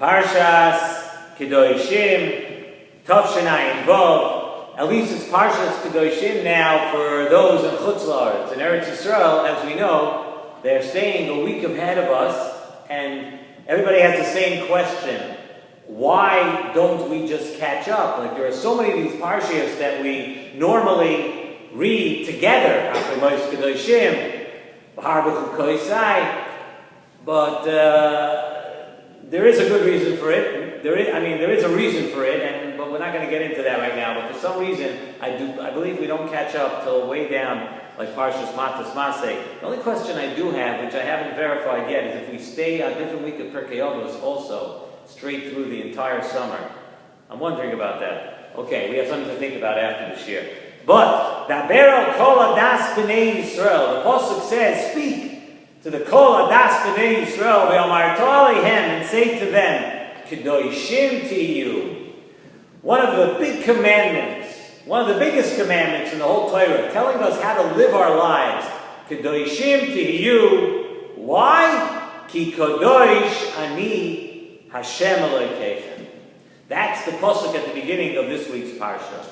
Parshas Kedoshim, Tavshinai Vov. At least it's Parshas Kedoshim now for those in Chutz La'aretz. In Eretz Yisrael, as we know, they're staying a week ahead of us, and everybody has the same question. Why don't we just catch up? Like, there are so many of these Parshas that we normally read together. Parshas Kedoshim, Bahar B'chu Koisai. But there is a good reason for it. There is a reason for it, but we're not going to get into that right now. But for some reason, I believe we don't catch up till way down, like Parshas Matas Maseh. The only question I do have, which I haven't verified yet, is if we stay a different week of Pirkei Avos also, straight through the entire summer. I'm wondering about that. Okay, we have something to think about after this year. But Daber al Kol Adas B'nei Yisrael. The pasuk says, "Speak to the Kol Adas B'nei Yisrael ve'amarta alehem," and say to them, "Kedoshim Tiyu." One of the big commandments, one of the biggest commandments in the whole Torah, telling us how to live our lives. Kedoshim Tiyu. Why? Ki Kadosh Ani Hashem Elokeichem. That's the pasuk at the beginning of this week's parsha.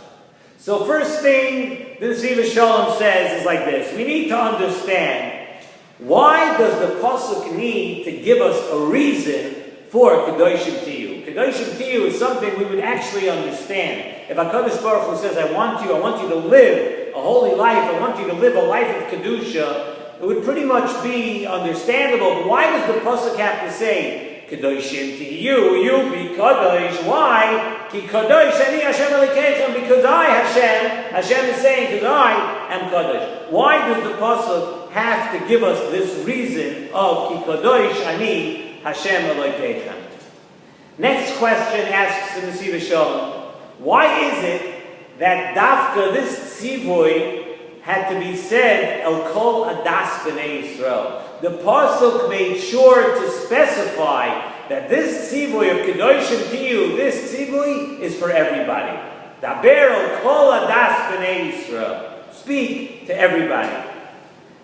So first thing the Nesivos Shalom says is like this: we need to understand, why does the pasuk need to give us a reason for Kedoshim Tiyu? Kedoshim Tiyu is something we would actually understand. If HaKadosh Baruch Hu says, I want you to live a holy life, I want you to live a life of Kedusha, it would pretty much be understandable. But why does the pasuk have to say, Kedoshim Tiyu, you be Kadosh? Why? Ki Kadosh Ani Hashem Elokeichem, because I, Hashem is saying, because I am Kadosh. Why does the pasuk have to give us this reason of Ki Kadosh Ani Hashem Elokeichem? Next question asks the Nesivos Shalom, why is it that Dafka, this tzivoy, had to be said El Kol Adas B'nei Yisrael? The pasuk made sure to specify that this tzivoy of Kedoshim Tiyu, this tzivoy is for everybody. Daber El Kol Adas B'nei Yisrael. Speak to everybody.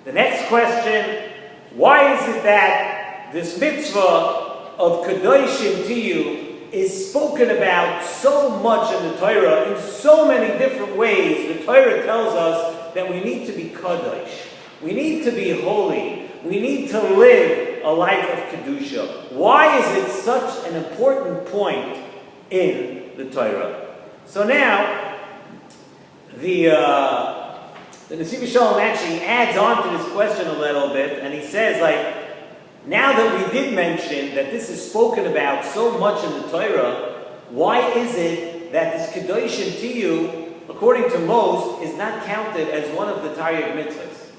The next question, why is it that this mitzvah of Kedoshim Tiyu is spoken about so much in the Torah, in so many different ways? The Torah tells us that we need to be Kadosh. We need to be holy. We need to live a life of Kedusha. Why is it such an important point in the Torah? So now, the Nesivos Shalom actually adds on to this question a little bit, and he says, now that we did mention that this is spoken about so much in the Torah, why is it that this Kedoshim Tiyu, according to most, is not counted as one of the Taryag mitzvahs?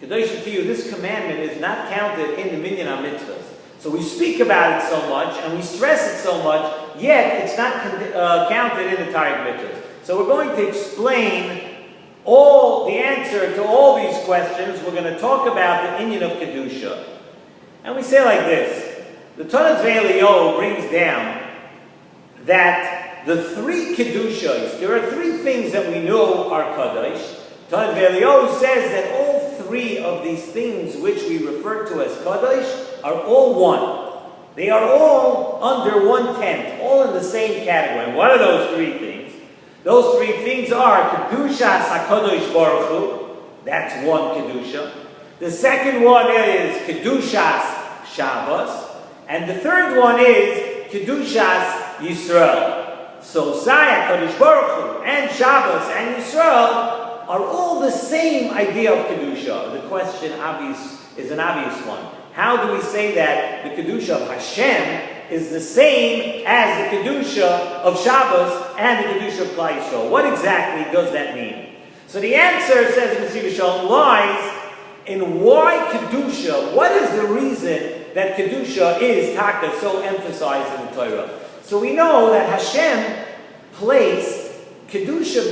Kedoshim Tiyu, this commandment, is not counted in the Minyan HaMitzvahs. So we speak about it so much, and we stress it so much, yet it's not counted in the Taryag mitzvahs. So we're going to explain the answer to all these questions. We're going to talk about the Inyan of Kedusha. And we say like this: the Tanat Ve'Eliyahu brings down that the three Kedushas, there are three things that we know are Kadosh. Tanat Ve'Eliyahu says that all three of these things which we refer to as Kadosh are all one. They are all under one tent, all in the same category. And what are those three things? Those three things are Kedushas HaKadosh Baruch Hu, that's one Kedusha. The second one is Kedushas Shabbos. And the third one is Kedushas Yisrael. So Zaya, Kadosh Baruch Hu, and Shabbos, and Yisrael are all the same idea of Kedusha. The question is an obvious one. How do we say that the Kedusha of Hashem is the same as the Kedusha of Shabbos and the Kedusha of Klal Yisrael? What exactly does that mean? So the answer, says Nesivos Shalom, lies in why Kedusha. What is the reason that Kedusha is Taka so emphasized in the Torah? So we know that Hashem placed, Kedusha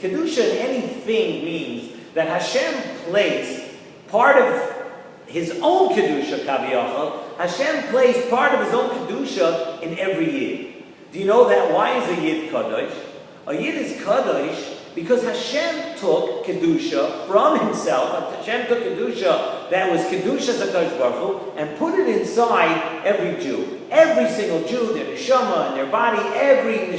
in anything means that Hashem placed part of His own Kedusha, Kaviyachal. Hashem placed part of His own Kedusha in every Yid. Do you know that? Why is a Yid Kadosh? A Yid is Kadosh because Hashem took Kedusha from Himself. Hashem took Kedusha that was Kedushas HaKadosh Baruch Hu, and put it inside every Jew. Every single Jew, their neshama and their body, every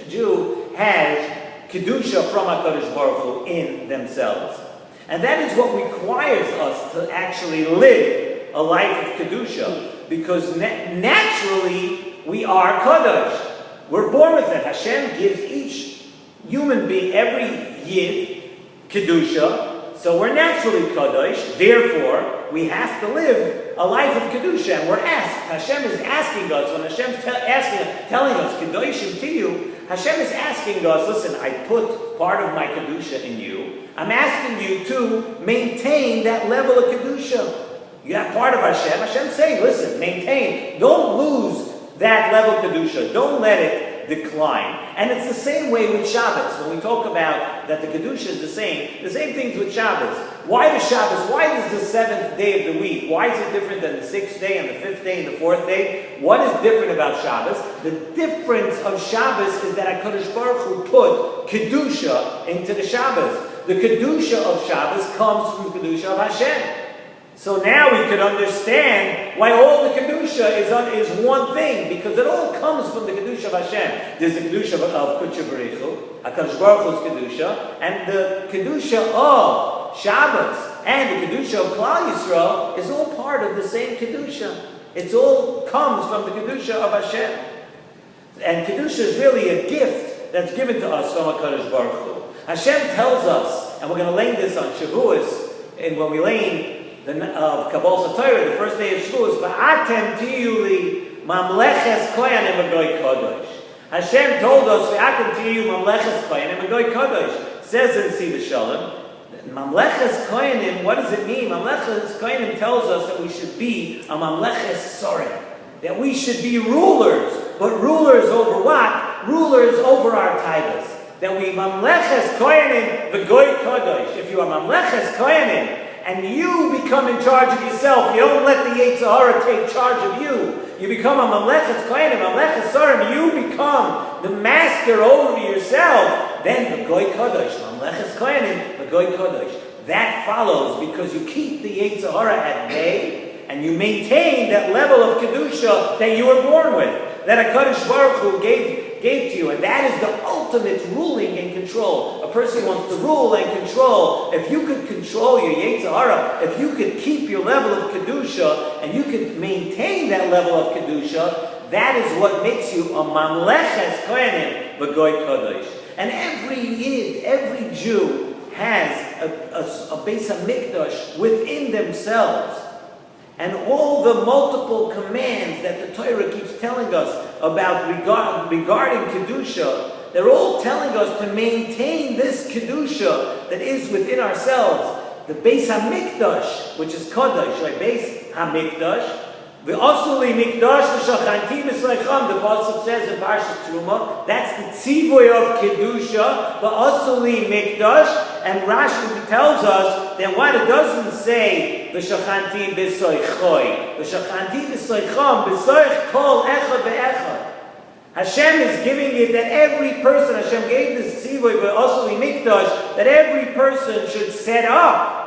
Jew has Kedusha from HaKadosh Baruch Hu in themselves. And that is what requires us to actually live a life of Kedusha, because naturally we are Kadosh. We're born with it. Hashem gives each human being, every Yid, Kedusha, so we're naturally Kadosh, therefore we have to live a life of Kedusha, and we're asked, Hashem is asking us, when Hashem's telling us, Kedoshim to you, Hashem is asking us, listen, I put part of my Kedusha in you, I'm asking you to maintain that level of Kedusha. You have part of Hashem, Hashem's saying, listen, maintain, don't lose that level of Kedusha, don't let it decline. And it's the same way with Shabbos. When we talk about that the Kedusha is the same things with Shabbos. Why the Shabbos? Why is the 7th day of the week? Why is it different than the 6th day and the 5th day and the 4th day? What is different about Shabbos? The difference of Shabbos is that HaKadosh Baruch Hu put Kedusha into the Shabbos. The Kedusha of Shabbos comes from the Kedusha of Hashem. So now we can understand why all the Kedusha is one thing, because it all comes from the Kedusha of Hashem. There's the Kedusha of Kudsha Baruch Hu, HaKadosh Baruch Hu's Kedusha, and the Kedusha of Shabbos, and the Kedusha of Klal Yisrael is all part of the same Kedusha. It all comes from the Kedusha of Hashem. And Kedusha is really a gift that's given to us from HaKadosh Baruch Hu. Hashem tells us, and we're going to lay this on Shavuos, and when we lay of Kabbalah Torah, the first day of Shavuos, V'atem tiyu li mamleches koyanim v'goy kodesh. Hashem told us, V'atem tiyu mamleches koyanim v'goy kodesh. Says in Nesivos Shalom, mamleches koyanim, what does it mean? Mamleches koyanim tells us that we should be a mamleches sorim, that we should be rulers, but rulers over what? Rulers over our taivas. That we mamleches koyanim v'goy kodesh. If you are mamleches koyanim, and you become in charge of yourself, you don't let the Yetzer Hara take charge of you. You become a Mamleches Koyanim, Mamleches Sorim, you become the master over yourself. Then the Goy Kodesh, Mamleches Koyanim, the Goy Kodesh. That follows because you keep the Yetzer Hara at bay, and you maintain that level of Kedusha that you were born with, that HaKadosh Baruch Hu gave to you, and that is the ultimate ruling and control. A person wants to rule and control. If you could control your Yetzer Hara, if you could keep your level of Kedusha, and you could maintain that level of Kedusha, that is what makes you a Mamleches Koyanim v'Goy Kodesh. And every Yid, every Jew has a Beis HaMikdash within themselves. And all the multiple commands that the Torah keeps telling us about regarding Kedusha, they're all telling us to maintain this Kedusha that is within ourselves. The Beis HaMikdash, which is Kodesh, right? Beis HaMikdash. V'osuli mikdash v'shachanti b'sleicham, the Pasuk says in Parshas Truma, that's the tzivoy of Kedusha, v'osuli mikdash, and Rashi tells us that what it doesn't say v'shachanti b'soichoi, v'shachanti b'soicham, b'soich kol echad ve'echad. Hashem is giving it that every person, Hashem gave this tzivoy v'osuli mikdash, that every person should set up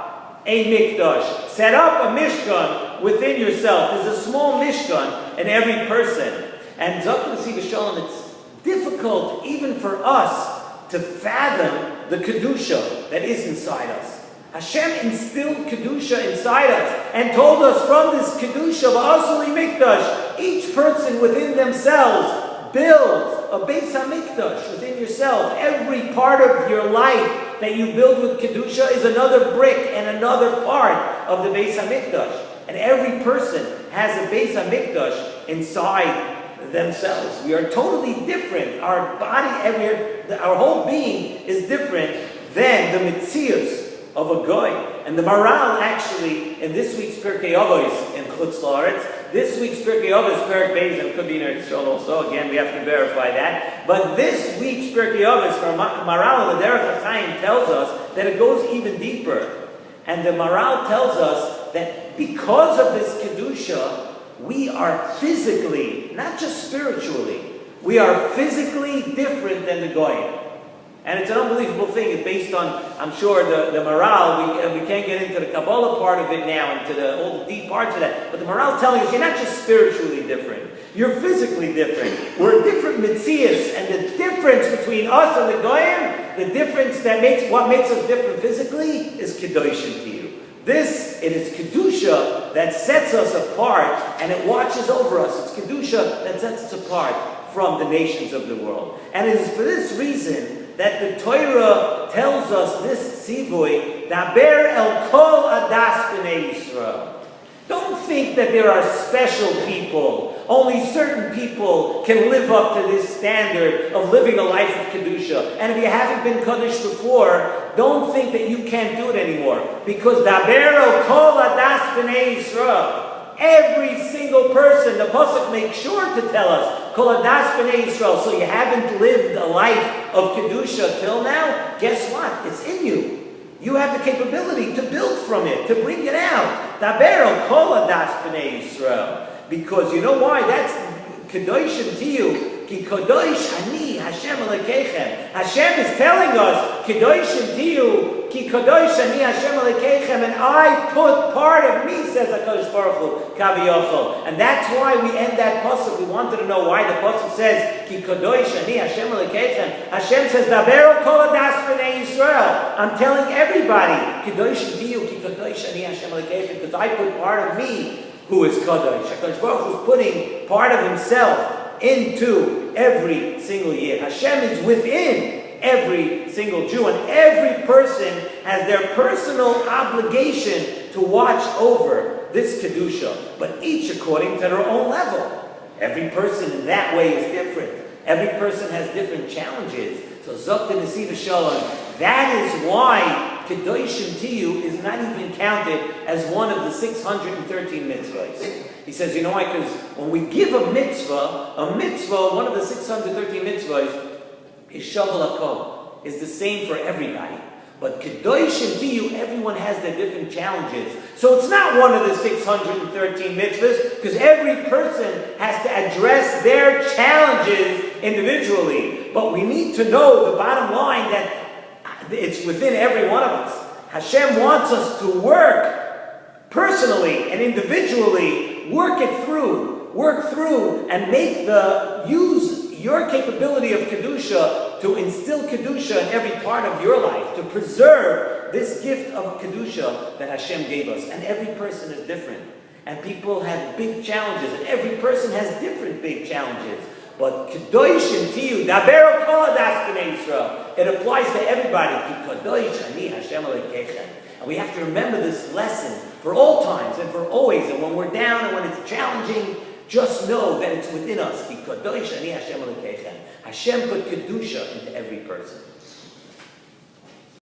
a mikdash, set up a mishkan within yourself. There's a small mishkan in every person. And Dr. Nesivos Shalom, it's difficult even for us to fathom the Kedusha that is inside us. Hashem instilled Kedusha inside us and told us from this Kedusha, V'asuli mikdash, each person within themselves builds a Beis HaMikdash within yourself. Every part of your life that you build with Kedusha is another brick and another part of the Beis HaMikdash. And every person has a Beis HaMikdash inside themselves. We are totally different. Our body, our whole being is different than the Metzius of a Goy. And the Maral actually, in this week's Pirkei Avos in Chutz La'aretz, this week's Pirkei Avos, Perek Beis, and could be in Eretz Yisrael also. Again, we have to verify that. But this week's Pirkei Avos, from Maral and the Derech HaChaim, tells us that it goes even deeper. And the Maral tells us that because of this Kedusha, we are physically, not just spiritually, we are physically different than the Goyim. And it's an unbelievable thing. It's based on, I'm sure, the morale. We can't get into the Kabbalah part of it now, into all the deep parts of that. But the morale is telling us you're not just spiritually different. You're physically different. We're different mitzias. And the difference between us and the Goyim, the difference what makes us different physically, is Kedoshim to you. It is Kedusha that sets us apart, and it watches over us. It's Kedusha that sets us apart from the nations of the world. And it is for this reason that the Torah tells us this tzivui, Daber el kol adas b'nei Yisrael. Don't think that there are special people. Only certain people can live up to this standard of living a life of Kedusha. And if you haven't been Kaddish before, don't think that you can't do it anymore. Because Daber el kol adas b'nei Yisrael. Every single person, the Pasuk makes sure to tell us, kol adas b'nei Yisrael. So you haven't lived a life of Kedusha till now? Guess what? It's in you. You have the capability to build from it, to bring it out. Daber el kol adas b'nei Yisrael. Because you know why? That's Kedoshim to you. Ki Kadosh ani Hashem Elokeichem. Hashem is telling us, Kedoshim to you. Ki Kadosh ani Hashem Elokeichem. And I put part of me, says HaKadosh Baruch Hu, Kaviyachol. And that's why we end that pasuk. We wanted to know why the pasuk says, Ki Kadosh ani Hashem Elokeichem. Hashem says, Daber kol adas b'nei Yisrael. I'm telling everybody, Kedoshim to you. Ki Kadosh ani Hashem Elokeichem. Because I put part of me, who is Kadosh. HaKadosh Baruch Hu is putting part of himself into every single year. Hashem is within every single Jew, and every person has their personal obligation to watch over this Kedusha, but each according to their own level. Every person in that way is different. Every person has different challenges. So Zok the Nesivos Shalom, that is why Kedoshim to you is not even counted as one of the 613 mitzvahs. He says, you know why? Because when we give a mitzvah, one of the 613 mitzvahs is Shavel HaKol, is the same for everybody. But Kedoshim to you, everyone has their different challenges. So it's not one of the 613 mitzvahs, because every person has to address their challenges individually. But we need to know the bottom line that it's within every one of us. Hashem wants us to work personally and individually, work through, and use your capability of Kedusha to instill Kedusha in every part of your life, to preserve this gift of Kedusha that Hashem gave us. And every person is different. And people have big challenges, and every person has different big challenges. But Kedoshim to you, Daber kol adas b'nei Yisrael. It applies to everybody. Ki Kadosh ani Hashem Elokeichem. And we have to remember this lesson for all times and for always. And when we're down and when it's challenging, just know that it's within us. Ki Kadosh ani Hashem Elokeichem. Hashem put Kedusha into every person.